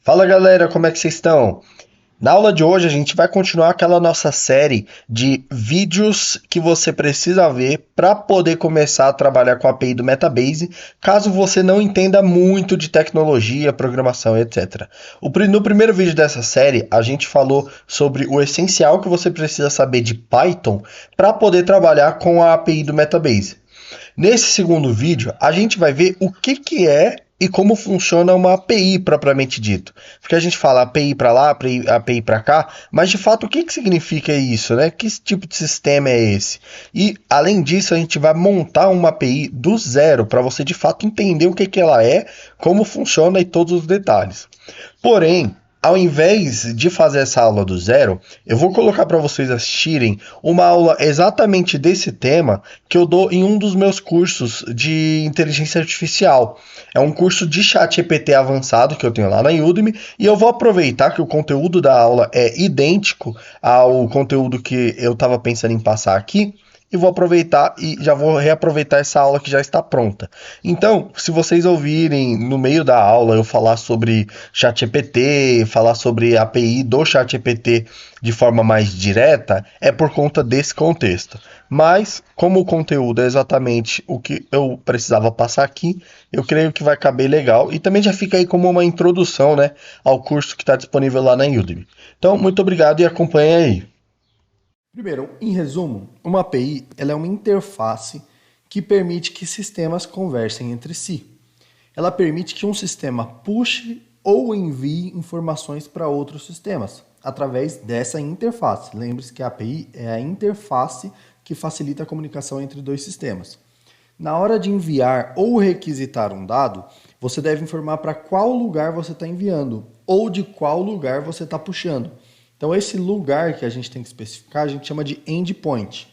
Fala galera, como é que vocês estão? Na aula de hoje a gente vai continuar aquela nossa série de vídeos que você precisa ver para poder começar a trabalhar com a API do Metabase, caso você não entenda muito de tecnologia, programação, etc. No primeiro vídeo dessa série, a gente falou sobre o essencial que você precisa saber de Python para poder trabalhar com a API do Metabase. Nesse segundo vídeo, a gente vai ver o que é e como funciona uma API propriamente dito. Porque a gente fala API para lá, API para cá, mas de fato o que significa isso, né? Que tipo de sistema é esse? E além disso, a gente vai montar uma API do zero para você de fato entender o que ela é, como funciona e todos os detalhes. Porém, ao invés de fazer essa aula do zero, eu vou colocar para vocês assistirem uma aula exatamente desse tema que eu dou em um dos meus cursos de inteligência artificial. É um curso de chat GPT avançado que eu tenho lá na Udemy e eu vou aproveitar que o conteúdo da aula é idêntico ao conteúdo que eu estava pensando em passar aqui e vou aproveitar e já vou reaproveitar essa aula que já está pronta. Então, se vocês ouvirem no meio da aula eu falar sobre ChatGPT, falar sobre a API do ChatGPT de forma mais direta, é por conta desse contexto. Mas, como o conteúdo é exatamente o que eu precisava passar aqui, eu creio que vai caber legal e também já fica aí como uma introdução, né, ao curso que está disponível lá na Udemy. Então, muito obrigado e acompanhe aí. Primeiro, em resumo, uma API ela é uma interface que permite que sistemas conversem entre si. Ela permite que um sistema puxe ou envie informações para outros sistemas através dessa interface. Lembre-se que a API é a interface que facilita a comunicação entre dois sistemas. Na hora de enviar ou requisitar um dado, você deve informar para qual lugar você está enviando ou de qual lugar você está puxando. Então, esse lugar que a gente tem que especificar, a gente chama de endpoint.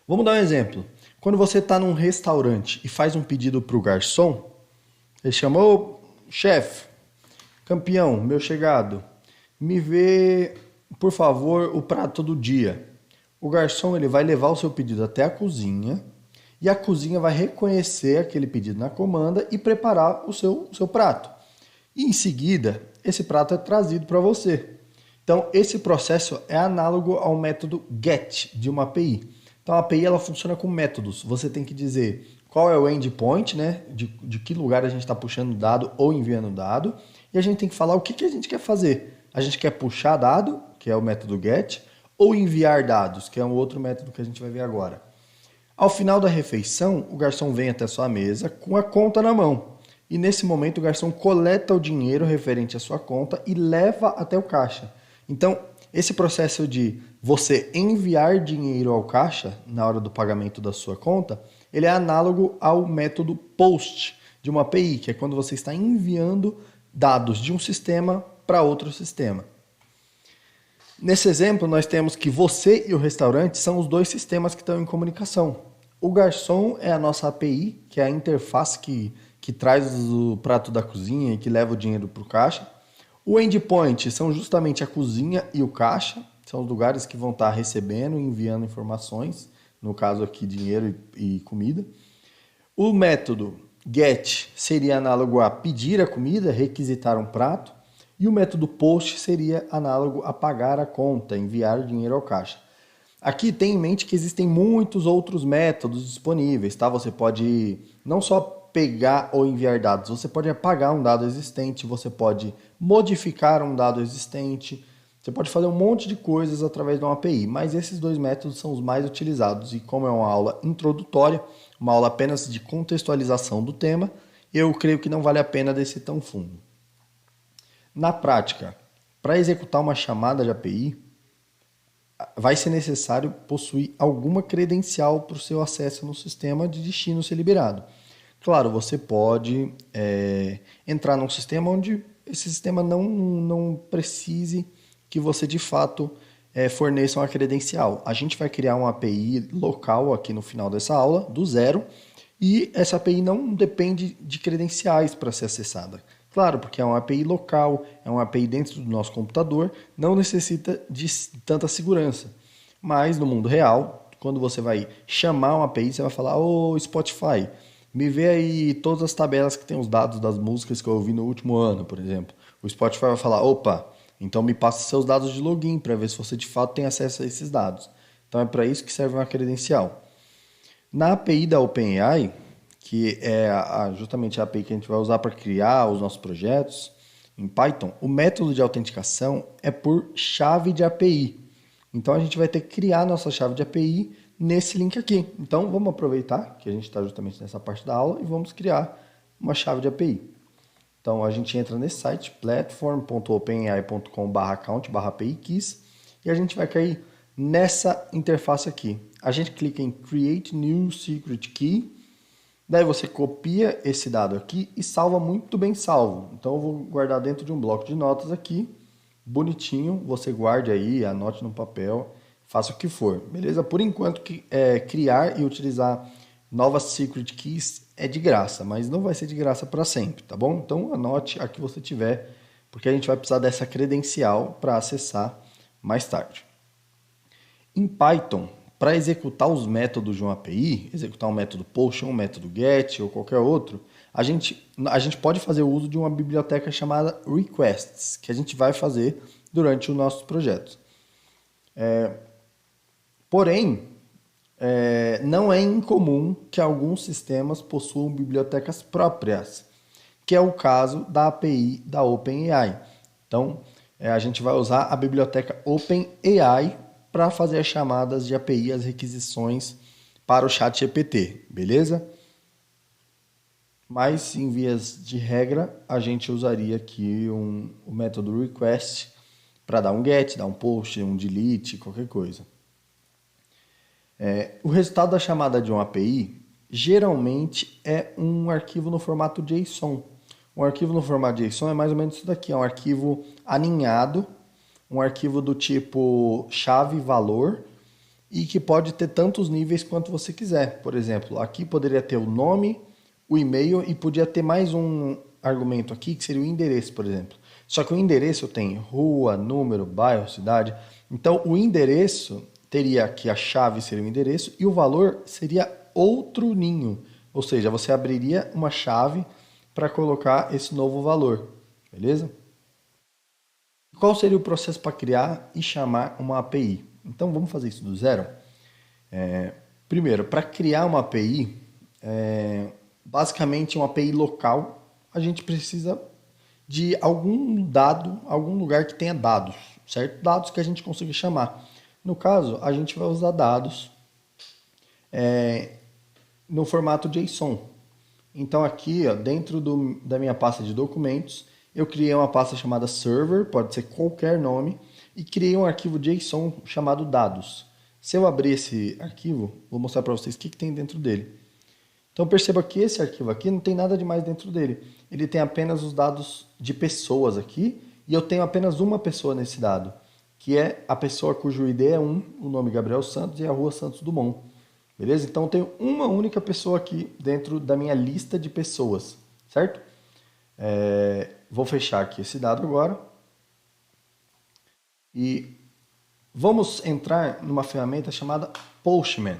Vamos dar um exemplo. Quando você está num restaurante e faz um pedido para o garçom, ele chama, ô chefe, campeão, meu chegado, me vê, por favor, o prato do dia. O garçom ele vai levar o seu pedido até a cozinha e a cozinha vai reconhecer aquele pedido na comanda e preparar o seu prato. E em seguida, esse prato é trazido para você. Então, esse processo é análogo ao método GET de uma API. Então, a API ela funciona com métodos. Você tem que dizer qual é o endpoint, né? De que lugar a gente está puxando o dado ou enviando o dado. E a gente tem que falar o que a gente quer fazer. A gente quer puxar dado, que é o método GET, ou enviar dados, que é um outro método que a gente vai ver agora. Ao final da refeição, o garçom vem até a sua mesa com a conta na mão. E nesse momento, o garçom coleta o dinheiro referente à sua conta e leva até o caixa. Então, esse processo de você enviar dinheiro ao caixa na hora do pagamento da sua conta, ele é análogo ao método POST de uma API, que é quando você está enviando dados de um sistema para outro sistema. Nesse exemplo, nós temos que você e o restaurante são os dois sistemas que estão em comunicação. O garçom é a nossa API, que é a interface que traz o prato da cozinha e que leva o dinheiro para o caixa. O endpoint são justamente a cozinha e o caixa, são os lugares que vão estar recebendo e enviando informações, no caso aqui dinheiro e comida. O método get seria análogo a pedir a comida, requisitar um prato, e o método post seria análogo a pagar a conta, enviar o dinheiro ao caixa. Aqui tem em mente que existem muitos outros métodos disponíveis, tá? Você pode não só pegar ou enviar dados, você pode apagar um dado existente, você pode modificar um dado existente, você pode fazer um monte de coisas através de uma API, mas esses dois métodos são os mais utilizados e como é uma aula introdutória, uma aula apenas de contextualização do tema, eu creio que não vale a pena descer tão fundo. Na prática, para executar uma chamada de API, vai ser necessário possuir alguma credencial para o seu acesso no sistema de destino ser liberado. Claro, você pode entrar num sistema onde esse sistema não precise que você de fato forneça uma credencial. A gente vai criar uma API local aqui no final dessa aula, do zero, e essa API não depende de credenciais para ser acessada. Claro, porque é uma API local, é uma API dentro do nosso computador, não necessita de tanta segurança. Mas no mundo real, quando você vai chamar uma API, você vai falar, ô Spotify, me vê aí todas as tabelas que tem os dados das músicas que eu ouvi no último ano, por exemplo. O Spotify vai falar, opa, então me passa seus dados de login para ver se você de fato tem acesso a esses dados. Então é para isso que serve uma credencial. Na API da OpenAI, que é justamente a API que a gente vai usar para criar os nossos projetos em Python, o método de autenticação é por chave de API. Então a gente vai ter que criar nossa chave de API nesse link aqui. Então vamos aproveitar que a gente está justamente nessa parte da aula e vamos criar uma chave de API. Então a gente entra nesse site platform.openai.com/account/API-keys e a gente vai cair nessa interface aqui. A gente clica em Create New Secret Key, daí você copia esse dado aqui e salva muito bem salvo. Então eu vou guardar dentro de um bloco de notas aqui, bonitinho, você guarde aí, anote no papel, faça o que for, beleza? Por enquanto, criar e utilizar novas Secret Keys é de graça, mas não vai ser de graça para sempre, tá bom? Então anote a que você tiver, porque a gente vai precisar dessa credencial para acessar mais tarde. Em Python, para executar os métodos de uma API, executar um método post, um método get ou qualquer outro, a gente pode fazer o uso de uma biblioteca chamada requests, que a gente vai fazer durante os nossos projetos. Porém, não é incomum que alguns sistemas possuam bibliotecas próprias, que é o caso da API da OpenAI. Então, a gente vai usar a biblioteca OpenAI para fazer as chamadas de API, as requisições para o ChatGPT, beleza? Mas, em vias de regra, a gente usaria aqui o método request para dar um get, dar um post, um delete, qualquer coisa. O resultado da chamada de uma API geralmente é um arquivo no formato JSON. Um arquivo no formato JSON é mais ou menos isso daqui, é um arquivo aninhado, um arquivo do tipo chave-valor e que pode ter tantos níveis quanto você quiser. Por exemplo, aqui poderia ter o nome, o e-mail e podia ter mais um argumento aqui que seria o endereço, por exemplo. Só que o endereço tem rua, número, bairro, cidade. Então o endereço teria aqui, a chave seria o endereço e o valor seria outro ninho. Ou seja, você abriria uma chave para colocar esse novo valor, beleza? Qual seria o processo para criar e chamar uma API? Então vamos fazer isso do zero. Primeiro, para criar uma API, basicamente uma API local, a gente precisa de algum dado, algum lugar que tenha dados, certo? Dados que a gente consiga chamar. No caso, a gente vai usar dados no formato JSON. Então aqui, ó, dentro da minha pasta de documentos, eu criei uma pasta chamada server, pode ser qualquer nome, e criei um arquivo JSON chamado dados. Se eu abrir esse arquivo, vou mostrar para vocês o que tem dentro dele. Então perceba que esse arquivo aqui não tem nada demais dentro dele. Ele tem apenas os dados de pessoas aqui, e eu tenho apenas uma pessoa nesse dado, que é a pessoa cujo ID é 1, o nome Gabriel Santos e a rua Santos Dumont. Beleza? Então eu tenho uma única pessoa aqui dentro da minha lista de pessoas, certo? Vou fechar aqui esse dado agora. E vamos entrar numa ferramenta chamada Postman.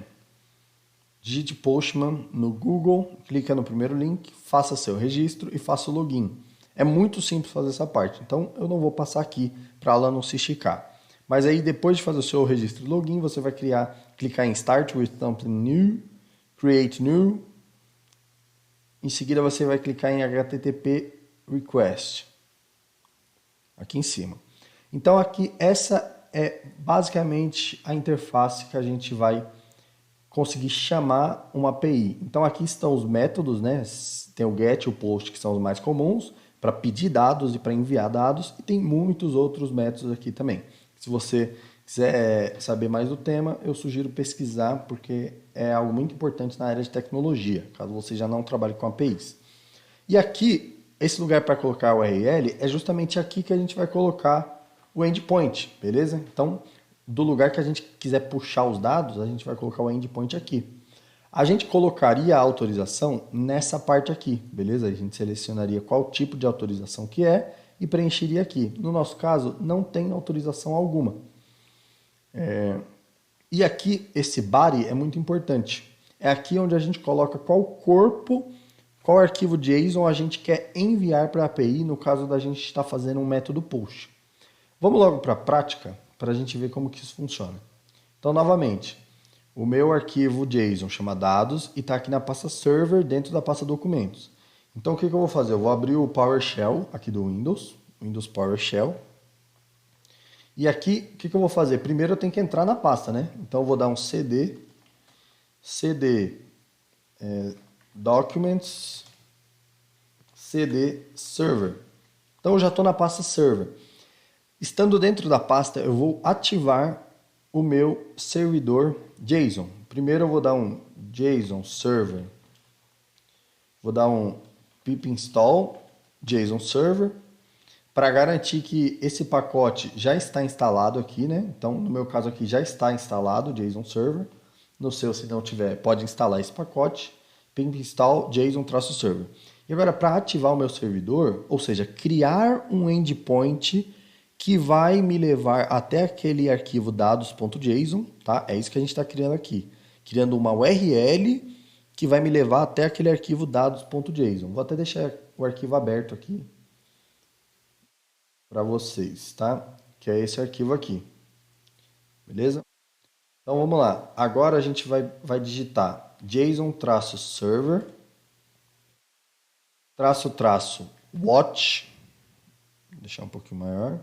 Digite Postman no Google, clica no primeiro link, faça seu registro e faça o login. É muito simples fazer essa parte, então eu não vou passar aqui para ela não se esticar. Mas aí depois de fazer o seu registro e login, você vai clicar em Start with Something New, Create New. Em seguida você vai clicar em HTTP Request, aqui em cima. Então aqui essa é basicamente a interface que a gente vai conseguir chamar uma API. Então aqui estão os métodos, né? Tem o get e o post, que são os mais comuns, para pedir dados e para enviar dados, e tem muitos outros métodos aqui também. Se você quiser saber mais do tema, eu sugiro pesquisar, porque é algo muito importante na área de tecnologia, caso você já não trabalhe com APIs. E aqui, esse lugar para colocar o URL é justamente aqui que a gente vai colocar o endpoint, beleza? Então, do lugar que a gente quiser puxar os dados, a gente vai colocar o endpoint aqui. A gente colocaria a autorização nessa parte aqui, beleza? A gente selecionaria qual tipo de autorização que é e preencheria aqui. No nosso caso, não tem autorização alguma. E aqui, esse body é muito importante. é aqui onde a gente coloca qual corpo, qual arquivo JSON a gente quer enviar para a API, no caso da gente estar fazendo um método push. Vamos logo para a prática, para a gente ver como que isso funciona. Então, novamente, o meu arquivo JSON chama dados e está aqui na pasta server dentro da pasta documentos. Então, o que eu vou fazer? Eu vou abrir o PowerShell aqui do Windows PowerShell. E aqui, o que eu vou fazer? Primeiro eu tenho que entrar na pasta, né? Então, eu vou dar um cd documents, cd server. Então, eu já estou na pasta server. Estando dentro da pasta, eu vou ativar o meu servidor JSON. Primeiro eu vou dar um JSON server. Vou dar um pip install JSON server para garantir que esse pacote já está instalado aqui, né? Então, no meu caso aqui já está instalado o JSON server. No seu, se não tiver, pode instalar esse pacote. Pip install JSON-server. E agora, para ativar o meu servidor, ou seja, criar um endpoint que vai me levar até aquele arquivo dados.json, tá? É isso que a gente está criando aqui. Criando uma URL que vai me levar até aquele arquivo dados.json. Vou até deixar o arquivo aberto aqui para vocês, tá? Que é esse arquivo aqui. Beleza? Então vamos lá. Agora a gente vai digitar JSON-server --watch, vou deixar um pouquinho maior,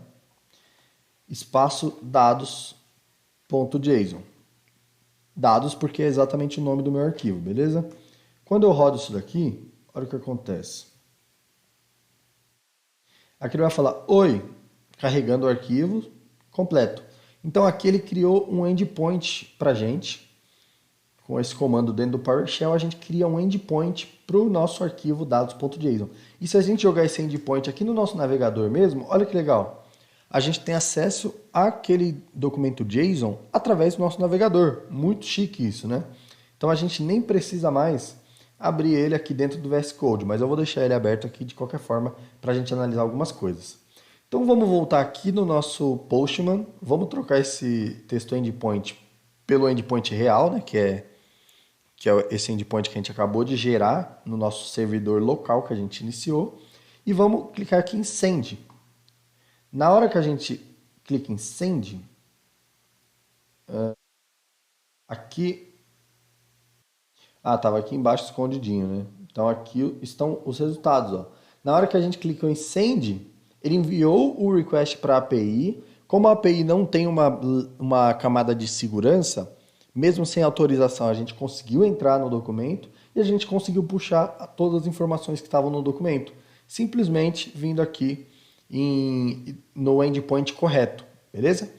espaço dados.json. Dados porque é exatamente o nome do meu arquivo, beleza? Quando eu rodo isso daqui, olha o que acontece. Aqui ele vai falar, oi, carregando o arquivo completo. Então aqui ele criou um endpoint para a gente. Com esse comando dentro do PowerShell, a gente cria um endpoint para o nosso arquivo dados.json. E se a gente jogar esse endpoint aqui no nosso navegador mesmo, olha que legal. A gente tem acesso àquele documento JSON através do nosso navegador. Muito chique isso, né? Então a gente nem precisa mais abrir ele aqui dentro do VS Code, mas eu vou deixar ele aberto aqui de qualquer forma para a gente analisar algumas coisas. Então vamos voltar aqui no nosso Postman, vamos trocar esse texto endpoint pelo endpoint real, né? Que é esse endpoint que a gente acabou de gerar no nosso servidor local que a gente iniciou. E vamos clicar aqui em Send. Na hora que a gente clica em Send, aqui... estava aqui embaixo escondidinho, né? Então aqui estão os resultados, ó. Na hora que a gente clicou em Send, ele enviou o request para a API. Como a API não tem uma camada de segurança, mesmo sem autorização, a gente conseguiu entrar no documento e a gente conseguiu puxar todas as informações que estavam no documento, simplesmente vindo aqui no endpoint correto, beleza?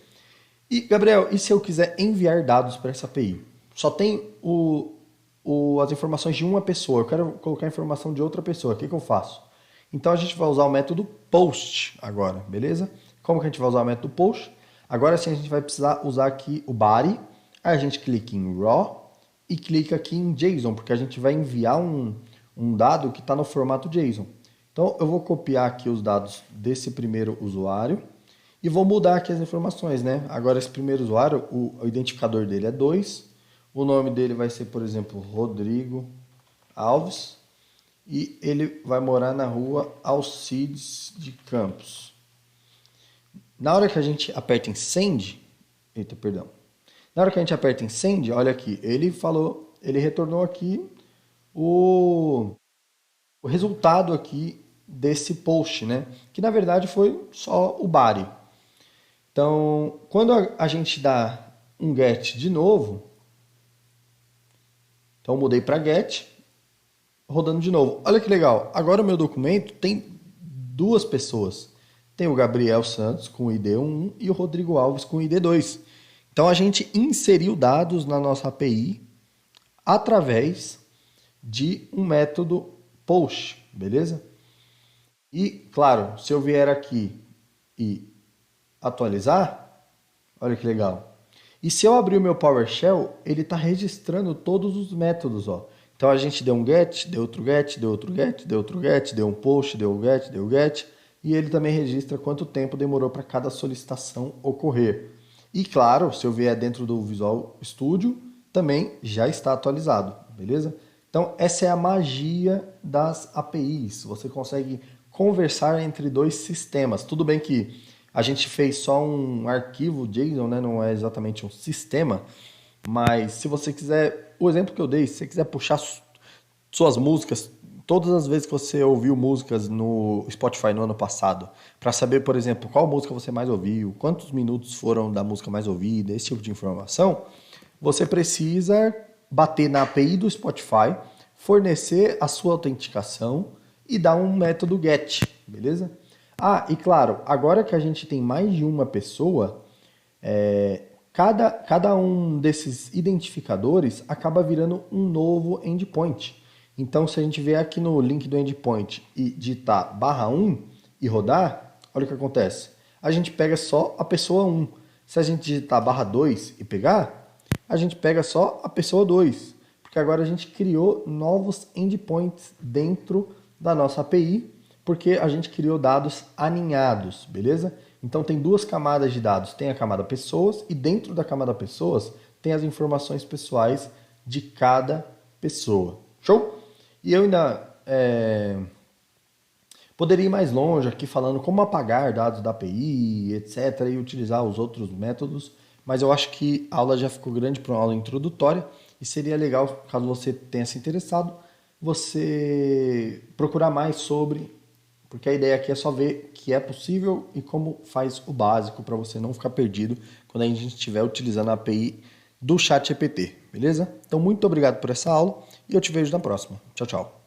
E, Gabriel, e se eu quiser enviar dados para essa API? Só tem as informações de uma pessoa, eu quero colocar a informação de outra pessoa, o que eu faço? Então a gente vai usar o método POST agora, beleza? Como que a gente vai usar o método POST? Agora sim a gente vai precisar usar aqui o body, aí a gente clica em raw e clica aqui em JSON, porque a gente vai enviar um dado que está no formato JSON. Então eu vou copiar aqui os dados desse primeiro usuário e vou mudar aqui as informações, né? Agora esse primeiro usuário, o identificador dele é 2, o nome dele vai ser, por exemplo, Rodrigo Alves, e ele vai morar na rua Alcides de Campos. Na hora que a gente aperta em Send, na hora que a gente aperta em Send, olha aqui, ele retornou aqui o resultado aqui desse post, né? Que na verdade foi só o body. Então, quando a gente dá um get de novo, então eu mudei para get, rodando de novo. Olha que legal, agora o meu documento tem duas pessoas. Tem o Gabriel Santos com o ID 1 e o Rodrigo Alves com o ID 2. Então a gente inseriu dados na nossa API através de um método post, beleza? E, claro, se eu vier aqui e atualizar, olha que legal. E se eu abrir o meu PowerShell, ele está registrando todos os métodos, ó. Então a gente deu um get, deu outro get, deu outro get, deu outro get, deu um post, deu um get, deu um get. E ele também registra quanto tempo demorou para cada solicitação ocorrer. E claro, se eu vier dentro do Visual Studio, também já está atualizado. beleza? Então, essa é a magia das APIs. Você consegue conversar entre dois sistemas. Tudo bem que a gente fez só um arquivo JSON, né? Não é exatamente um sistema, mas se você quiser, o exemplo que eu dei, se você quiser puxar suas músicas, todas as vezes que você ouviu músicas no Spotify no ano passado, para saber, por exemplo, qual música você mais ouviu, quantos minutos foram da música mais ouvida, esse tipo de informação, você precisa bater na API do Spotify, fornecer a sua autenticação e dar um método GET, beleza? Ah, e claro, agora que a gente tem mais de uma pessoa, cada um desses identificadores acaba virando um novo endpoint. Então, se a gente vier aqui no link do endpoint e digitar /1 e rodar, olha o que acontece. A gente pega só a pessoa 1. Se a gente digitar /2 e pegar, a gente pega só a pessoa 2. Porque agora a gente criou novos endpoints dentro da nossa API, porque a gente criou dados aninhados, beleza? Então tem duas camadas de dados, tem a camada pessoas e dentro da camada pessoas tem as informações pessoais de cada pessoa. Show? E eu ainda poderia ir mais longe aqui falando como apagar dados da API, etc. e utilizar os outros métodos, mas eu acho que a aula já ficou grande para uma aula introdutória e seria legal, caso você tenha se interessado, você procurar mais sobre, porque a ideia aqui é só ver que é possível e como faz o básico para você não ficar perdido quando a gente estiver utilizando a API do ChatGPT, beleza? Então, muito obrigado por essa aula e eu te vejo na próxima. Tchau, tchau.